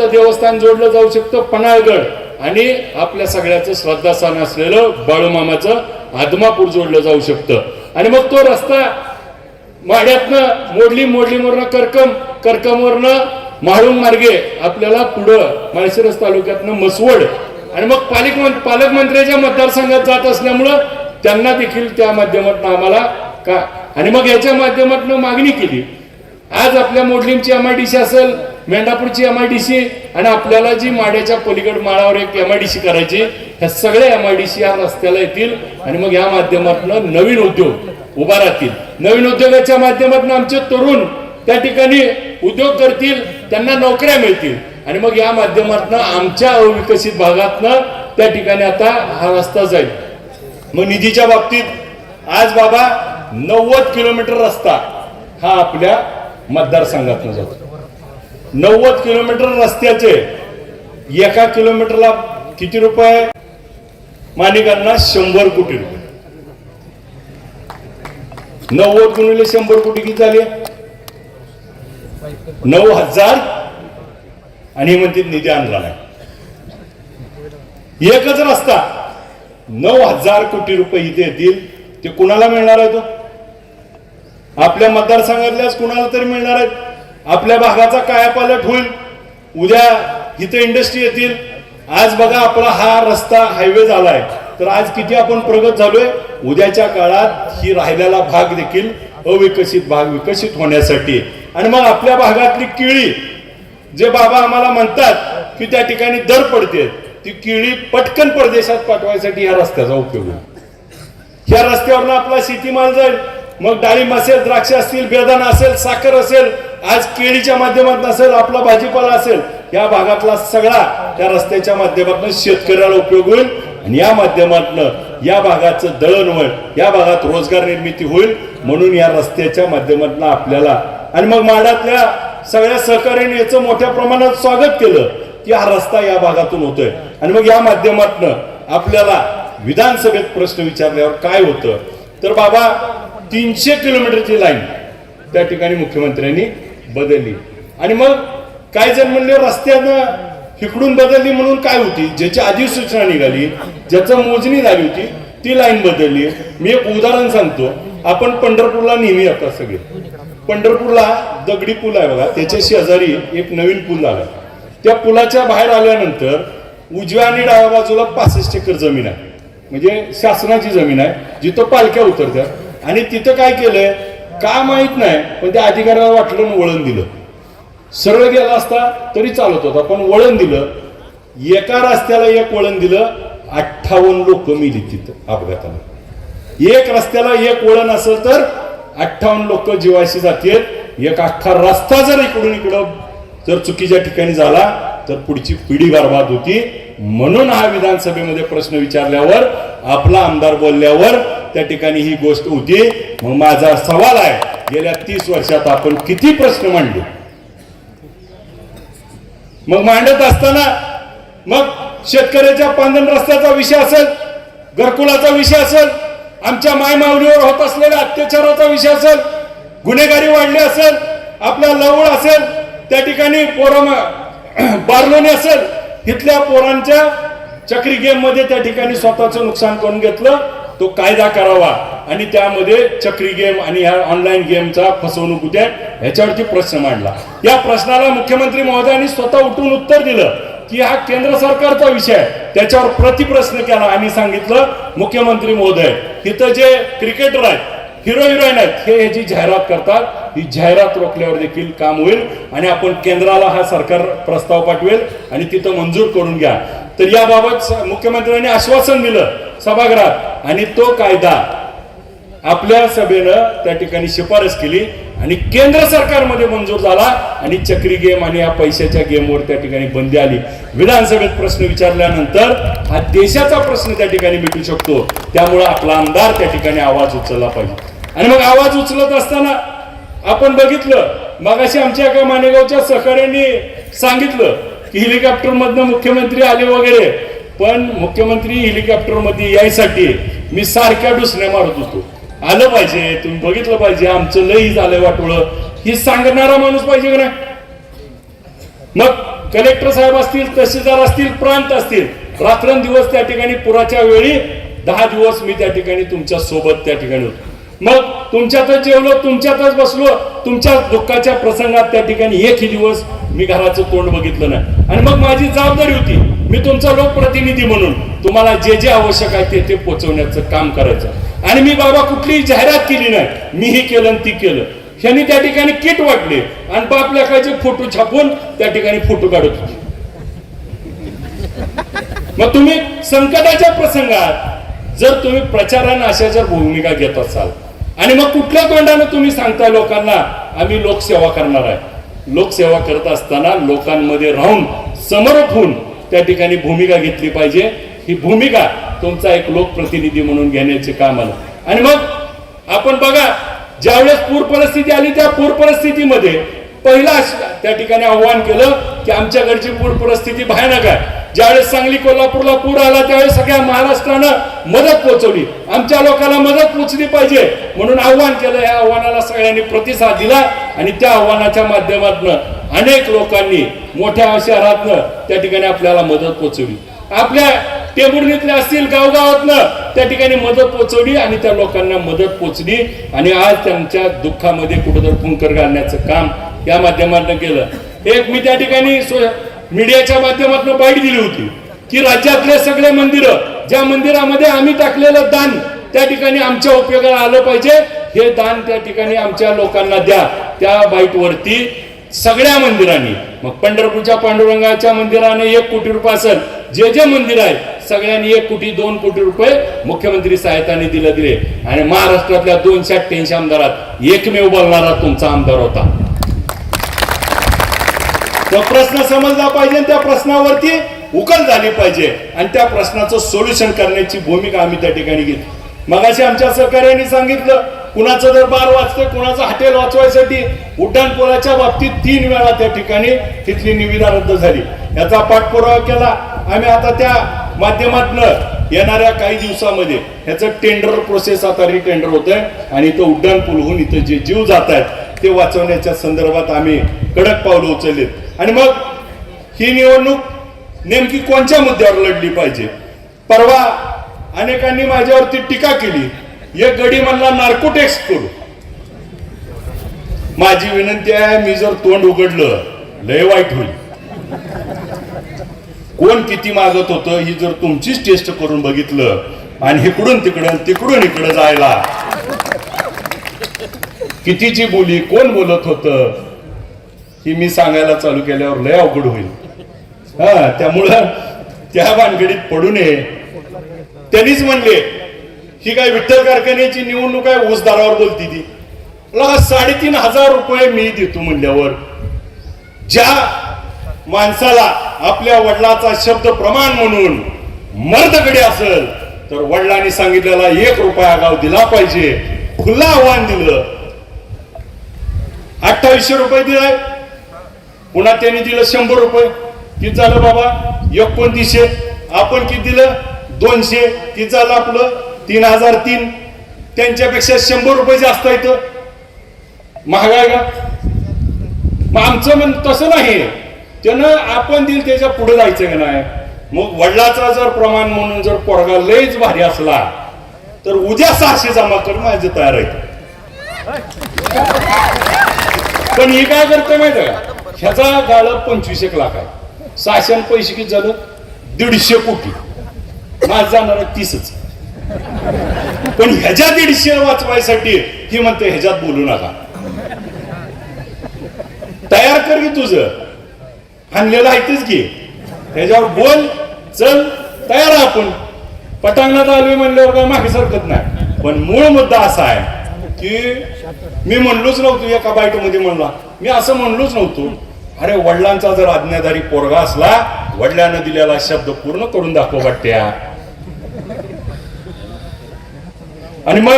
देवस्थान जोडलं जाऊ शकतं पन्हाळगड, आणि आपल्या सगळ्याचं श्रद्धास्थान असलेलं बाळूमामाचं आदमापूर जोडलं जाऊ शकतं. आणि मग तो रस्ता माड्यातनं मोडलीमवरनं करकमवरनं म्हाळुंग मार्गे आपल्याला पुढं माळशिरस तालुक्यातनं मसवड आणि मग पालकमंत्र्याच्या मतदारसंघात जात असल्यामुळं त्यांना देखील त्या माध्यमातून आम्हाला का आणि मग याच्या माध्यमातून मागणी केली. आज आपल्या मोडलीमची MIDC असेल, मेंढापूरची MIDC आणि आपल्याला जी माड्याच्या पलीकड माळावर एक MIDC करायची, ह्या सगळ्या MIDC या रस्त्याला येतील. आणि मग या माध्यमातून नवीन उद्योग उभा राहतील. नवीन उद्योगाच्या माध्यमातून आमचे तरुण त्या ठिकाणी उद्योग करतील, त्यांना नोकऱ्या मिळतील. आणि मग या माध्यमातून आमच्या अविकसित भागातनं त्या ठिकाणी आता हा रस्ता जाईल. मग निधीच्या बाबतीत आज बाबा 90 किलोमीटर रस्ता हा आपल्या मतदारसंघातून जातो. 90 किलोमीटर रस्त्याचे 1 किलोमीटरला किती रुपये? माणिकांना 100 कोटी रुपये. 90 गुणिले 100 कोटी किती झाले? 9,000. आणि म्हणते निधी आणला नाही. एकच रस्ता 9,000 कोटी रुपये इथे येतील. ते कुणाला मिळणार आहे? तो आपल्या मतदारसंघातल्याच कुणाला तरी मिळणार आहेत. आपल्या भागाचा कायापालट होईल. उद्या इथे इंडस्ट्री येतील. आज बघा आपला हा रस्ता हायवे झालाय तर आज किती आपण प्रगत झालोय. उद्याच्या काळात ही राहिलेला भाग देखील अविकसित भाग विकसित होण्यासाठी. आणि मग आपल्या भागातली केळी जे बाबा आम्हाला म्हणतात की त्या ठिकाणी दर पडते, ती केळी पटकन परदेशात पाठवायसाठी या रस्त्याचा उपयोग होईल. या रस्त्यावरनं आपला शेतीमाल जाईल. मग डाळिंब असेल, द्राक्ष असतील, बेदाणा असेल, साखर असेल, आज केळीच्या माध्यमातून असेल, आपला भाजीपाला असेल, या भागातला सगळा त्या रस्त्याच्या माध्यमातून शेतकऱ्याला उपयोग होईल. आणि या माध्यमातून या भागाचं दळणवळण, या भागात रोजगार निर्मिती होईल. म्हणून या रस्त्याच्या माध्यमातून आपल्याला आणि मग माडातल्या सगळ्या सहकार्याने याचं मोठ्या प्रमाणात स्वागत केलं की हा रस्ता या भागातून होतोय. आणि मग या माध्यमातून आपल्याला विधानसभेत प्रश्न विचारल्यावर काय होतं तर बाबा 300 किलोमीटरची लाईन त्या ठिकाणी मुख्यमंत्र्यांनी बदलली. आणि मग काय जण म्हणले रस्त्यानं इकडून बदलली म्हणून काय होती, ज्याची अधिसूचना निघाली, ज्याचं मोजणी झाली होती ती लाईन बदलली. मी एक उदाहरण सांगतो. आपण पंढरपूरला नेहमी येतात सगळे. पंढरपूरला दगडी पूल आहे बघा, त्याच्या शेजारी एक नवीन पूल झाला. त्या पुलाच्या बाहेर आल्यानंतर उजव्या आणि डाव्या बाजूला 65 एकर जमीन आहे, म्हणजे शासनाची जमीन आहे, जिथं पालख्या उतरतात. आणि तिथं काय केलंय का माहित नाही, पण त्या अधिकाऱ्याला वाटलं ना वळण दिलं. सरळ गेला असता तरी चालत होता, पण वळण दिलं. एका रस्त्याला एक वळण दिलं, 58 लोक मेली तिथं अपघाताला. एक रस्त्याला एक वळण असेल तर 58 लोक जीवाशी जातील. एक अख्खा रस्ता जर इकडून इकडं जर चुकीच्या ठिकाणी झाला तर पुढची पिढी बर्बाद होती. म्हणून हा विधानसभेमध्ये प्रश्न विचारल्यावर आपला आमदार बोलल्यावर त्या ठिकाणी ही गोष्ट होती. मग माझा सवाल आहे, गेल्या 30 वर्षात आपण किती प्रश्न मांडले. मग मांडत असताना मग शेतकऱ्याच्या पांधन रस्त्याचा विषय असेल, घरकुलाचा विषय असेल, आमच्या मायमाऊलीवर होत असलेल्या अत्याचाराचा विषय असेल, गुन्हेगारी वाढली असेल, आपला लवळ असेल, त्या ठिकाणी बारलोणी असेल, इथल्या पोरांच्या चक्री गेम मध्ये त्या ठिकाणी स्वतःचं नुकसान करून घेतलं. तो कायदा करावा आणि त्यामध्ये चक्री गेम आणि ह्या ऑनलाईन गेमचा फसवणूक होत्या ह्याच्यावरती प्रश्न मांडला. या प्रश्नाला मुख्यमंत्री महोदयांनी स्वतः उठून उत्तर दिलं की हा केंद्र सरकारचा विषय आहे. त्याच्यावर प्रतिप्रश्न केला आणि सांगितलं मुख्यमंत्री महोदय, इथं जे क्रिकेटर आहेत, हिरो हिरोईन आहेत, हे ह्याची जाहिरात करतात. ही जाहिरात रोखल्यावर देखील काम होईल आणि आपण केंद्राला हा सरकार प्रस्ताव पाठवेल आणि तिथं मंजूर करून घ्या. तर याबाबत मुख्यमंत्र्यांनी आश्वासन दिलं सभागृहात आणि तो कायदा आपल्या सभेनं त्या ठिकाणी शिफारस केली आणि केंद्र सरकारमध्ये मंजूर झाला आणि चक्री गेम आणि या पैशाच्या गेमवर त्या ठिकाणी बंदी आली. विधानसभेत प्रश्न विचारल्यानंतर हा देशाचा प्रश्न त्या ठिकाणी मिटू शकतो. त्यामुळे आपला आमदार त्या ठिकाणी आवाज उचलला पाहिजे. आणि मग आवाज उचलत असताना आपण बघितलं मगाशी आमच्या एका मानेगावच्या सहकार्यांनी सांगितलं की हेलिकॉप्टर मधनं मुख्यमंत्री आले वगैरे, पण मुख्यमंत्री हेलिकॉप्टर मध्ये यायसाठी मी सारख्या डुसण्या मारत होतो. आलं पाहिजे, तुम्ही बघितलं पाहिजे, आमचं लई झालंय वाटोळं, ही सांगणारा माणूस पाहिजे का नाही. मग कलेक्टर साहेब असतील, तहसीलदार असतील, प्रांत असतील, रात्रंदिवस त्या ठिकाणी पुराच्या वेळी 10 दिवस मी त्या ठिकाणी तुमच्या सोबत त्या ठिकाणी होतो. मग तुमच्यातच जेवलो, तुमच्यातच बसलो, तुमच्या दुःखाच्या प्रसंगात त्या ठिकाणी एकही दिवस मी घराचं तोंड बघितलं नाही. आणि मग माझी जबाबदारी होती, मी तुमचा लोकप्रतिनिधी म्हणून तुम्हाला जे जे आवश्यक आहे ते पोहोचवण्याचं काम करायचं. आणि मी बाबा कुठलीही जाहिरात केली नाही, मीही केलं आणि ती केलं. ह्यांनी त्या ठिकाणी किट वाटले आणि बाप लेखाचे फोटो छापून त्या ठिकाणी फोटो काढत होते. मग तुम्ही संकटाच्या प्रसंगात जर तुम्ही प्रचारानं अशा जर भूमिका घेत असाल आणि मग कुठल्या तोंडाने तुम्ही सांगताय लोकांना आम्ही लोकसेवा करणार आहे. लोकसेवा करत असताना लोकांमध्ये राहून समर्थ होऊन त्या ठिकाणी भूमिका घेतली पाहिजे. ही भूमिका तुमचा एक लोकप्रतिनिधी म्हणून घेण्याचे काम आलं. आणि मग आपण बघा, ज्यावेळेस पूर परिस्थिती आली त्या पूर परिस्थितीमध्ये पहिला त्या ठिकाणी आव्हान केलं की आमच्याकडची पूर परिस्थिती भयानक आहे. ज्यावेळेस सांगली कोल्हापूरला पूर आला त्यावेळेस सगळ्या महाराष्ट्रानं मदत पोहोचवली, आमच्या लोकांना मदत पोहोचली पाहिजे म्हणून आव्हान केलं. या आव्हानाला सगळ्यांनी प्रतिसाद दिला आणि त्या आव्हानाच्या माध्यमातून अनेक लोकांनी मोठ्या शहरातनं त्या ठिकाणी आपल्याला मदत पोहोचवली. आपल्या टेंभुर्णीतल्या असतील गावगावातनं त्या ठिकाणी मदत पोहोचवली आणि त्या लोकांना मदत पोहोचली आणि आज त्यांच्या दुःखामध्ये कुठेतरी फुंकर घालण्याचं काम या माध्यमातून केलं. एक मी त्या ठिकाणी मीडियाच्या माध्यमातून बाईट दिली होती की राज्यातले सगळे मंदिरं, ज्या मंदिरामध्ये आम्ही टाकलेलं दान त्या ठिकाणी आमच्या उपयोगाला आलं पाहिजे, हे दान त्या ठिकाणी आमच्या लोकांना द्या. त्या बाईटवरती सगळ्या मंदिरांनी, मग पंढरपूरच्या पांडुरंगाच्या मंदिराने 1 कोटी रुपये असेल, जे जे मंदिर आहे सगळ्यांनी 1 कोटी 2 कोटी रुपये मुख्यमंत्री सहायताने दिले आणि महाराष्ट्रातल्या 288 आमदारात एकमेव बोलणारा तुमचा आमदार होता. तो प्रश्न समजला पाहिजे, त्या प्रश्नावरती उकल झाली पाहिजे आणि त्या प्रश्नाचं सोल्युशन करण्याची भूमिका आम्ही त्या ठिकाणी घेतली. मगाशी आमच्या सहकार्याने सांगितलं, कुणाचं जर बार वाचतंय, कुणाचं हॉटेल वाचवायसाठी उड्डाणपुलाच्या बाबतीत 3 वेळा त्या ठिकाणी तिथली निविदा रद्द झाली. याचा पाठपुरावा केला आम्ही. आता त्या माध्यमातून येणाऱ्या काही दिवसामध्ये ह्याचं टेंडर प्रोसेस आता रिटेंडर होतंय आणि तो उड्डाणपूलहून इथं जे जीव जात आहेत ते वाचवण्याच्या संदर्भात आम्ही कडक पावलं उचललीत. आणि मग ही निवडणूक नेमकी कोणत्या मुद्द्यावर लढली पाहिजे. परवा अनेकांनी माझ्यावरती टीका केली, एक गडी म्हणला नार्को टॅक्स करू. माझी विनंती आहे, मी जर तोंड उघडलं लय वाईट होईल. कोण किती मागत होतं ही जर तुमचीच टेस्ट करून बघितलं आणि इकडून इकडं जायला कितीची बोली कोण बोलत होतं ही मी सांगायला चालू केल्यावर लय अवघड होईल. त्यामुळं त्या भानगडीत पडू नये. त्यांनीच म्हणले ही काय विठ्ठल कारखान्याची निवडणूक आहे, ऊस दरावर बोलती ती. 3,500 रुपये मी देतो म्हणल्यावर ज्या माणसाला आपल्या वडिलाचा शब्द प्रमाण म्हणून मर्दकडे असेल तर वडिलांनी सांगितलेला 1 रुपया आगाव दिला पाहिजे. खुलं आव्हान दिलं, 2800 रुपये दिलाय. पुन्हा त्यांनी दिलं 100 रुपये. किती झालं बाबा 2900. आपण किती दिलं 200. किती झालं आपलं 3003. त्यांच्यापेक्षा 100 रुपये जास्त येतं. महागाय का? मग आमचं मन तसं नाही, त्यानं आपण दिल त्याच्या पुढे जायचं का नाही. मग वडिलाचा जर प्रमाण म्हणून जर पोरगा लयच भारी असला तर उद्या 600 जमा कर, माझं तयार आहे. पण ही काय करते माहिती का, ह्याचा गाळप 25 लाख आहे. 600 पैसे किती झालं 150 कोटी. माझ जाणार 30च. पण ह्याच्या 150 वाचवायसाठी ही म्हणते ह्याच्यात बोलू नका. तयार कर की तुझं आणलेलं आहे तेच घे, ह्याच्यावर बोल, चल तयार आपण. पटांगणात आलोय म्हणल्यावर काय मागे सरकत नाही. पण मूळ मुद्दा असा आहे की मी म्हणलोच नव्हतो, एका बाईटमध्ये म्हणला मी असं म्हणलोच नव्हतो. अरे वडिलांचा जर आज्ञाधारी पोरगा असला, वडिलांना दिलेला शब्द पूर्ण करून दाखव वाटत्या. आणि मग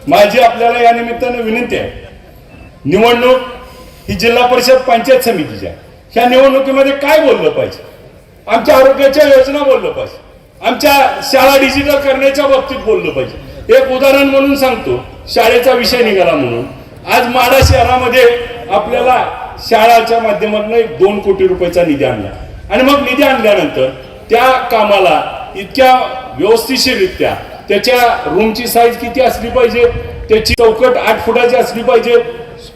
माझी आपल्याला या निमित्तानं विनंती आहे, निवडणूक ही जिल्हा परिषद पंचायत समितीच्या ह्या निवडणुकीमध्ये काय बोललं पाहिजे. आमच्या आरोग्याच्या योजना बोललं पाहिजे, आमच्या शाळा डिजिटल करण्याच्या बाबतीत बोललं पाहिजे. एक उदाहरण म्हणून सांगतो, शाळेचा विषय निघाला म्हणून आज माढा शहरामध्ये आपल्याला शाळाच्या माध्यमातून 2 कोटी रुपयाचा निधी आणला. आणि मग निधी आणल्यानंतर त्या कामाला इतक्या व्यवस्थितरित्या त्याच्या रूमची साईज किती असली पाहिजे, त्याची चौकट 8 फुटाची असली पाहिजे,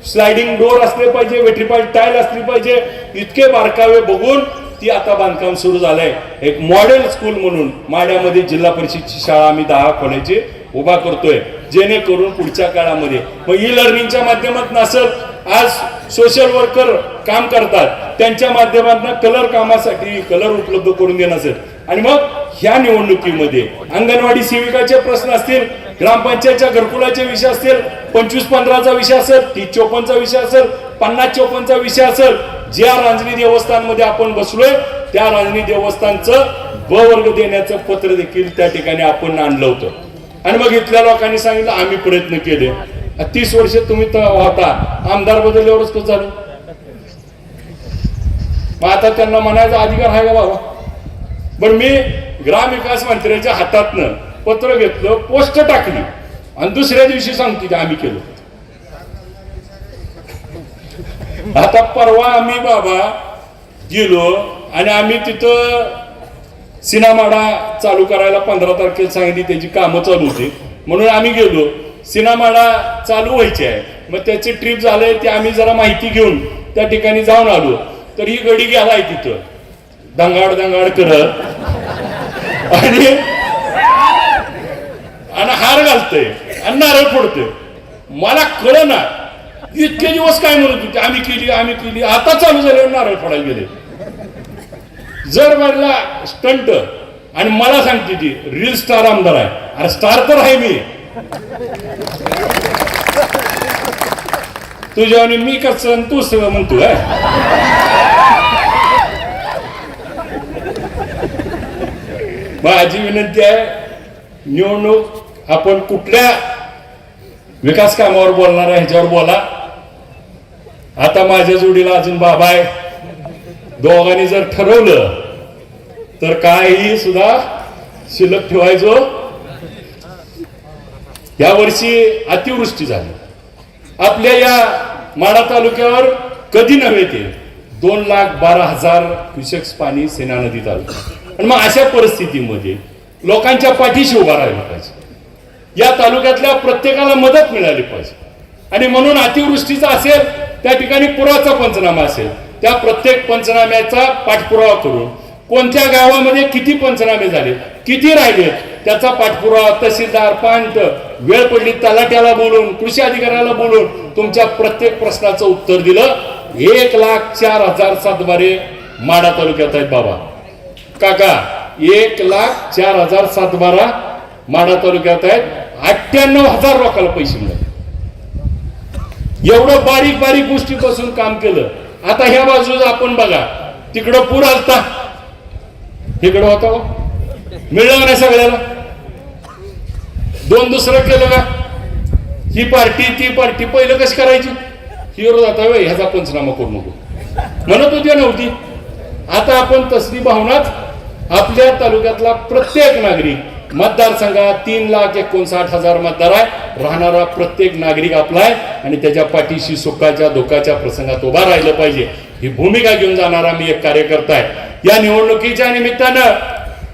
स्लायडिंग डोर असले पाहिजे, वेट्रिफाईड टाईल असली पाहिजे, इतके बारकावे बघून ती आता बांधकाम सुरू झालंय. एक मॉडेल स्कूल म्हणून माढ्यामध्ये जिल्हा परिषदची शाळा आम्ही 10 खोल्याची उभा करतोय, जेणेकरून पुढच्या काळामध्ये मग ई लर्निंगच्या माध्यमातून असेल, आज सोशल वर्कर काम करतात त्यांच्या माध्यमातून कलर कामासाठी कलर उपलब्ध करून देणं असेल. आणि मग ह्या निवडणुकीमध्ये अंगणवाडी सेविकाचे प्रश्न असतील, ग्रामपंचायतच्या घरकुलाचे विषय असतील, 25-15चा विषय असेल, 30-54चा विषय असेल, 50-54चा विषय असेल, ज्या रांजणी देवस्थानमध्ये आपण बसलोय त्या रांजणी देवस्थानचं ब वर्ग देण्याचं पत्र देखील त्या ठिकाणी आपण आणलं होतं आणि मग इथल्या लोकांनी सांगितलं आम्ही प्रयत्न केले. 30 वर्ष तुम्ही तर होता, आमदार बदलल्यावरच कसं झालं? मग आता त्यांना म्हणायचा अधिकार आहे का बाबा? पण मी ग्रामविकास मंत्र्याच्या हातातनं पत्र घेतलं, पोस्ट टाकली आणि दुसऱ्या दिवशी सांगते आम्ही केलं. आता परवा आम्ही बाबा गेलो आणि आम्ही तिथं सिनामाडा चालू करायला 15 तारखेला सांगितली, त्याची कामं चालू होती म्हणून आम्ही गेलो. सिनामाडा चालू व्हायची आहे, मग त्याची ट्रिप झालंय ते आम्ही जरा माहिती घेऊन त्या ठिकाणी जाऊन आलो. तर ही गडी गेलाय तिथं दंगाड दंगाड करत आणि हार घालतोय आणि नारळ फोडतोय. मला कळना इतके दिवस काय म्हणत होते आम्ही केली, आता चालू झाल्यावर नारळ फोडायला गेले. जर मला स्टंट आणि मला सांगते ती रील स्टार आमदार आहे. अरे स्टार तर आहे मी, तुझ्या आणि मी कसं तू सगळं म्हणतो. माझी विनंती आहे, निवडणूक आपण कुठल्या विकास कामावर बोलणार आहे ह्याच्यावर बोला. आता माझ्या जोडीला अजून बाबा आहे, दोघांनी जर ठरवलं तर काही सुद्धा शिल्लक ठेवायचं. या वर्षी अतिवृष्टी झाली आपल्या या माढा तालुक्यावर, कधी नव्हे ते 2,12,000 क्युसेक्स पाणी सेना नदीत आलं. आणि मग अशा परिस्थितीमध्ये लोकांच्या पाठीशी उभा राहिला पाहिजे, या तालुक्यातल्या प्रत्येकाला मदत मिळाली पाहिजे. आणि म्हणून अतिवृष्टीचा असेल त्या ठिकाणी पुराचा पंचनामा असेल, त्या प्रत्येक पंचनाम्याचा पाठपुरावा करून कोणत्या गावामध्ये किती पंचनामे झाले, किती राहिले त्याचा पाठपुरावा तहसीलदार, पंच, वेळ पडली तलाट्याला बोलून, कृषी अधिकाऱ्याला बोलून तुमच्या प्रत्येक प्रश्नाचं उत्तर दिलं. 1,04,000 सातबारे माढा तालुक्यात आहेत बाबा. काका 1,04,000 सातबारा माढा तालुक्यात आहेत. 98,000 लोकांना पैसे मिळाले. एवढं बारीक बारीक गोष्टीपासून काम केलं. आता ह्या बाजूला आपण बघा, तिकडं पूर आलता, इकडं होता मिळलं नाही सगळ्याला. दुसरं केलं का, ही पार्टी ती पार्टी पहिलं कशी करायची, हिरो जाता वे ह्याचा पंचनामा करू नको म्हणत होती नव्हती. आता आपण तसली भावनाच आपल्या तालुक्यातला प्रत्येक नागरिक, मतदारसंघात 3,59,000 मतदार आहे, राहणारा प्रत्येक नागरिक आपला आहे आणि त्याच्या पाठीशी सुखाच्या धोकाच्या प्रसंगात उभा राहिलं पाहिजे ही भूमिका घेऊन जाणारा मी एक कार्यकर्ता आहे. या निवडणुकीच्या निमित्तानं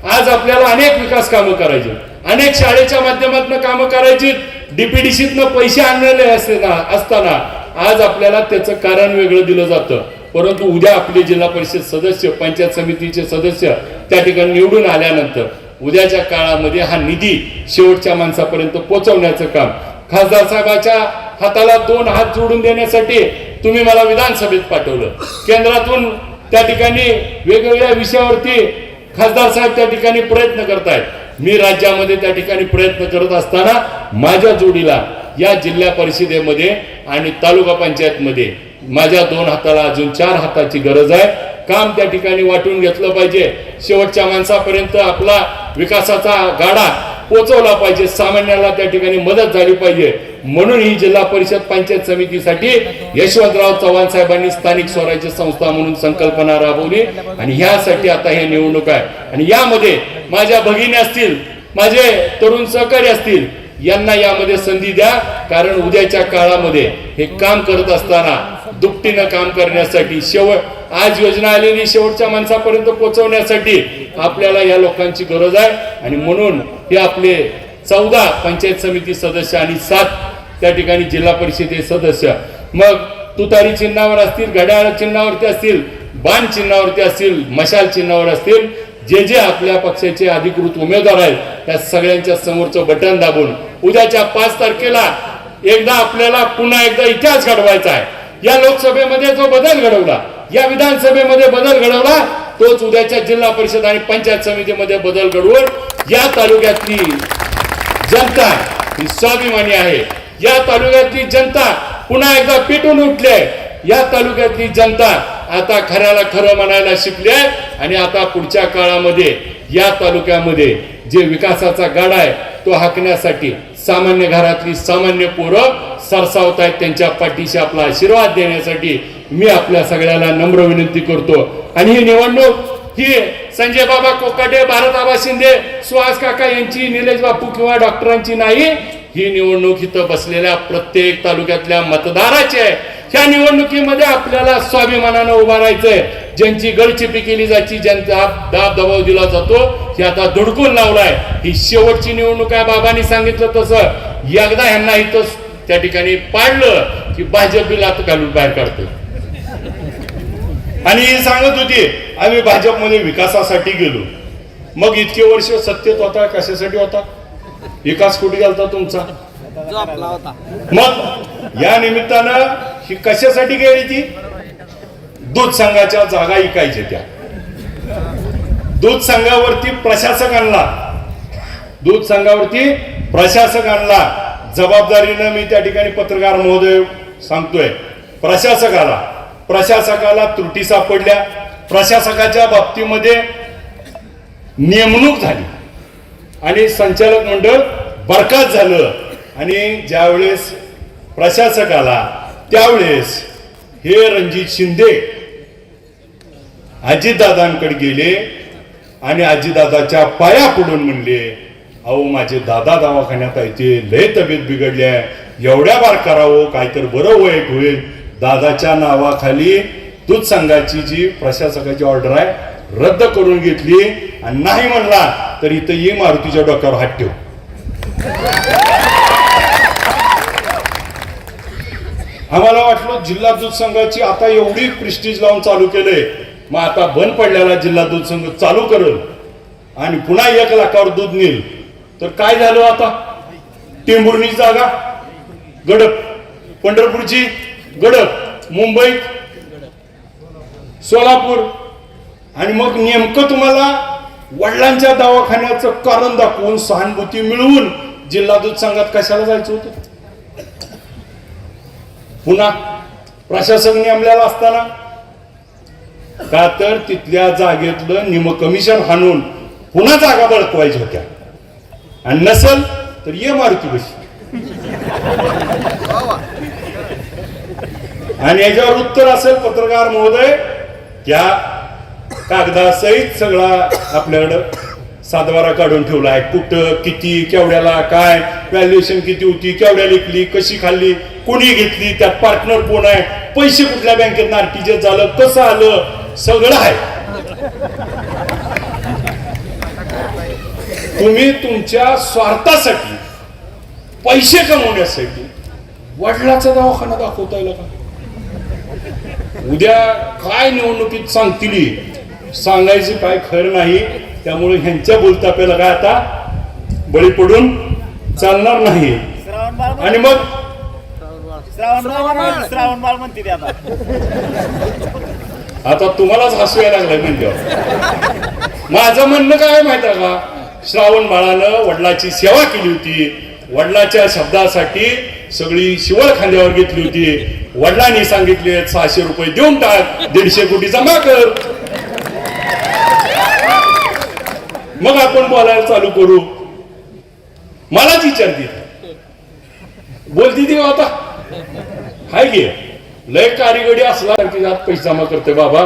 आज आपल्याला अनेक विकास कामं करायची, अनेक शाळेच्या माध्यमातून कामं करायची, डीपीडीसीतनं पैसे आणलेले असताना आज आपल्याला त्याचं कारण वेगळं दिलं जातं. परंतु उद्या आपले जिल्हा परिषद सदस्य, पंचायत समितीचे सदस्य त्या ठिकाणी निवडून आल्यानंतर उद्याच्या काळामध्ये हा निधी शेवटच्या माणसापर्यंत पोहोचवण्याचं काम, खासदार साहेबाच्या हाताला 2 हात जोडून देण्यासाठी तुम्ही मला विधानसभेत पाठवलं. केंद्रातून त्या ठिकाणी वेगवेगळ्या विषयावरती खासदार साहेब त्या ठिकाणी प्रयत्न करतायत. मी राज्यामध्ये त्या ठिकाणी प्रयत्न करत असताना माझ्या जोडीला या जिल्हा परिषदेमध्ये आणि तालुका पंचायतमध्ये माझ्या 2 हाताला अजून 4 हाताची गरज आहे. काम त्या ठिकाणी वाटून घेतलं पाहिजे, शेवटच्या माणसापर्यंत आपला विकासाचा गाडा पोहोचवला पाहिजे, सामान्याला त्या ठिकाणी मदत झाली पाहिजे. म्हणून ही जिल्हा परिषद पंचायत समितीसाठी यशवंतराव चव्हाण साहेबांनी स्थानिक स्वराज्य संस्था म्हणून संकल्पना राबवली आणि ह्यासाठी आता हे निवडणूक आहे. आणि यामध्ये माझ्या भगिनी असतील, माझे तरुण सहकारी असतील, यांना यामध्ये संधी द्या. कारण उद्याच्या काळामध्ये हे काम करत असताना दुपटीनं काम करण्यासाठी, आज योजना आलेली शेवटच्या माणसापर्यंत पोहोचवण्यासाठी आपल्याला या लोकांची गरज आहे. आणि म्हणून हे आपले 14 पंचायत समिती सदस्य आणि 7 त्या ठिकाणी जिल्हा परिषदे सदस्य, मग तुतारी चिन्हावर असतील, घड्याळ चिन्हावरती असतील, बाण चिन्हावरती असतील, मशाल चिन्हावर असतील, जे जे आपल्या पक्षाचे अधिकृत उमेदवार आहेत त्या सगळ्यांच्या समोरचं बटन दाबून उद्याच्या 5 तारखेला एकदा आपल्याला पुन्हा एकदा इतिहास घडवायचा आहे. या लोकसभेमध्ये जो बदल घडवला, या विधानसभेमध्ये बदल घडवला, तोच उद्याच्या जिल्हा परिषद आणि पंचायत समितीमध्ये बदल घडवून या तालुक्यातली जनता ही स्वाभिमानी आहे. या तालुक्यातली जनता पुन्हा एकदा पेटून उठली आहे. या तालुक्यातली जनता आता खऱ्याला खरं म्हणायला शिकली आहे आणि आता पुढच्या काळामध्ये या तालुक्यामध्ये जे विकासाचा गाडा आहे तो हाकण्यासाठी सामान्य घरातली सामान्य पोरं सरसावत आहेत. त्यांच्या पाठीशी आपला आशीर्वाद देण्यासाठी मी आपल्या सगळ्याला नम्र विनंती करतो. आणि ही निवडणूक ही संजय बाबा कोकाटे, भारत आबा शिंदे, सुहास काका यांची, निलेश बापू किंवा डॉक्टरांची नाही. ही निवडणूक इथं बसलेल्या प्रत्येक तालुक्यातल्या मतदाराची आहे. ह्या निवडणुकीमध्ये आपल्याला स्वाभिमानानं उभा राहायचंय. ज्यांची गळचिपी केली जायची, ज्यांचा दाब दबाव दिला जातो, हे आता धुडकून लावलाय. ही शेवटची निवडणूक आहे. बाबांनी सांगितलं तसं एकदा ह्यांना इथं त्या ठिकाणी पाडलं की भाजप बिल आता घालून बाहेर काढते. आणि ही सांगत होती आम्ही भाजपमध्ये विकासासाठी गेलो. मग इतके वर्ष सत्तेत होता, कशासाठी होता? विकास कुठे गेलता तुमचा? मग या निमित्तानं ही कशासाठी गेली? ती दूध संघाच्या जागा इकायच्या. त्या दूध संघावरती प्रशासक आणला. जबाबदारीनं मी त्या ठिकाणी पत्रकार महोदय सांगतोय, प्रशासकाला त्रुटी सापडल्या. प्रशासकाच्या बाबतीमध्ये नेमणूक झाली आणि संचालक मंडळ बरखास्त झालं. आणि ज्यावेळेस प्रशासक आला त्यावेळेस हे रणजित शिंदे अजितदादांकडे गेले आणि अजितदादाच्या पाया पडून म्हणले, अहो माझे दादा दवाखान्यात आहे, ते लय तब्येत बिघडली आहे, एवढ्या बार करावं, काहीतरी बरं वाईट होईल. दादाच्या नावाखाली दूध संघाची जी प्रशासकाची ऑर्डर आहे रद्द करून घेतली. आणि नाही म्हणला तर इथं ये मारुतीच्या डोक्यावर हात ठेव. आम्हाला वाटलं जिल्हा दूध संघाची आता एवढी प्रिस्टीज लावून चालू केलंय, मग आता बंद पडलेला जिल्हा दूध संघ चालू करेल आणि पुन्हा 1 लाखावर दूध नेल. तर काय झालं आता? टेंभुर्णीची जागा गडप, पंढरपूरची गडप, मुंबईत सोलापूर. आणि मग नेमकं तुम्हाला वडिलांच्या दवाखान्याचं कारण दाखवून सहानुभूती मिळवून जिल्हा दूध संघात कशाला जायचं होतं? पुन्हा प्रशासक नेमलेला असताना का तर तिथल्या जागेतलं निम कमिशन हाणून पुन्हा जागा बळकवायच्या होत्या. आणि नसल तर ये मारुती बशी. आणि याच्यावर उत्तर असेल पत्रकार महोदय, त्या कागदासहित सगळा आपल्याकडं सातबारा काढून ठेवला आहे. कुठं, किती, केवढ्याला, काय व्हॅल्युएशन किती होती, केवढ्या विकली, कशी खाल्ली, कोणी घेतली, त्यात पार्टनर कोण आहे, पैसे कुठल्या बँकेत आरटीजीएस झालं, कसं आलं, सगळं आहे. तुम्ही तुमच्या स्वार्थासाठी, पैसे कमवण्यासाठी वडिलाचा दवाखाना दाखवता येईल का? उद्या काय निवडणुकीत सांगतील, सांगायचं काय खरं नाही. त्यामुळे ह्यांच्या बोलताप्याला काय आता बळी पडून चालणार नाही. आणि मग श्रावण बाळ म्हणते आता तुम्हालाच हसू यायला लागलंय म्हणजे. माझं म्हणणं काय माहित आहे का? श्रावण बाळानं वडिलाची सेवा केली होती, वडिलाच्या शब्दासाठी सगळी शिवळ खांद्यावर घेतली होती. वडिलांनी सांगितले 600 रुपये देऊन टाक, 150 कोटी जमा कर, मग आपण बोलायला चालू करू. मलाच विचारते, बोलती ती आता हाय गे लय कारिगडी असला की जात पैसे जमा करते बाबा,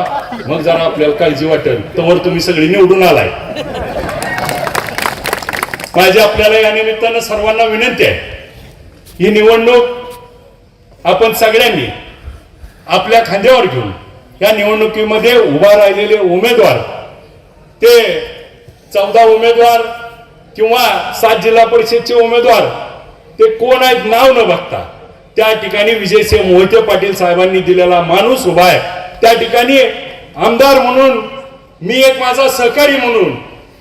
मग जरा आपल्याला काळजी वाटेल. तोवर तुम्ही सगळी निवडून आलाय. माझी आपल्याला या निमित्तानं सर्वांना विनंती आहे, ही निवडणूक आपण सगळ्यांनी आपल्या खांद्यावर घेऊन या निवडणुकीमध्ये उभा राहिलेले उमेदवार, ते 14 उमेदवार किंवा 7 जिल्हा परिषदचे उमेदवार, ते कोण आहेत नाव न बघता त्या ठिकाणी विजयसिंह मोहिते पाटील साहेबांनी दिलेला माणूस उभा आहे. त्या ठिकाणी आमदार म्हणून मी एक माझा सहकारी म्हणून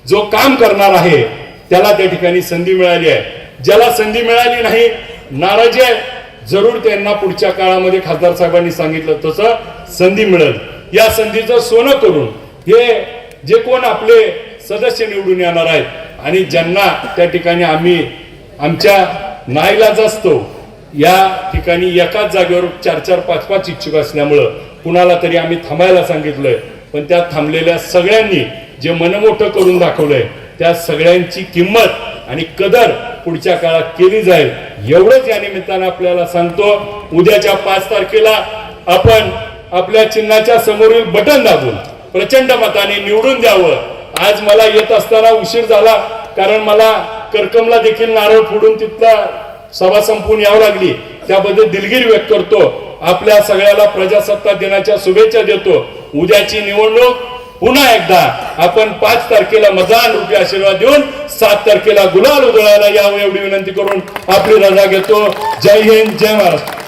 जो काम करणार आहे त्याला त्या ठिकाणी संधी मिळाली आहे. ज्याला संधी मिळाली नाही, नाराजी आहे, जरूर त्यांना पुढच्या काळामध्ये खासदार साहेबांनी सांगितलं तसं संधी मिळेल. या संधीचं सोनं करून हे जे कोण आपले सदस्य निवडून येणार आहेत आणि ज्यांना त्या ठिकाणी आम्ही आमच्या नाईलाज असतो, या ठिकाणी एकाच जागेवर 4-4, 5-5 इच्छुक असल्यामुळं कुणाला तरी आम्ही थांबायला सांगितलंय. पण त्या थांबलेल्या सगळ्यांनी जे मनमोठं करून दाखवलंय त्या सगळ्यांची किंमत आणि कदर पुढच्या काळात केली जाईल एवढंच या निमित्तानं आपल्याला सांगतो. उद्याच्या 5 तारखेला आपण आपल्या चिन्हाच्या समोरील बटन दाबून प्रचंड मताने निवडून द्यावं. आज मला येत असताना उशीर झाला कारण मला करकमला देखील नारळ फोडून तिथला सभा संपून यावं लागली. त्याबद्दल दिलगिरी व्यक्त करतो. आपल्या सगळ्याला प्रजासत्ताक दिनाच्या शुभेच्छा देतो. उद्याची निवडणूक पुन्हा एकदा आपण 5 तारखेला मतदान रूपी आशीर्वाद देऊन 7 तारखेला गुलाल उधळायला यावं एवढी विनंती करून आपली रजा घेतो. जय हिंद, जय महाराष्ट्र.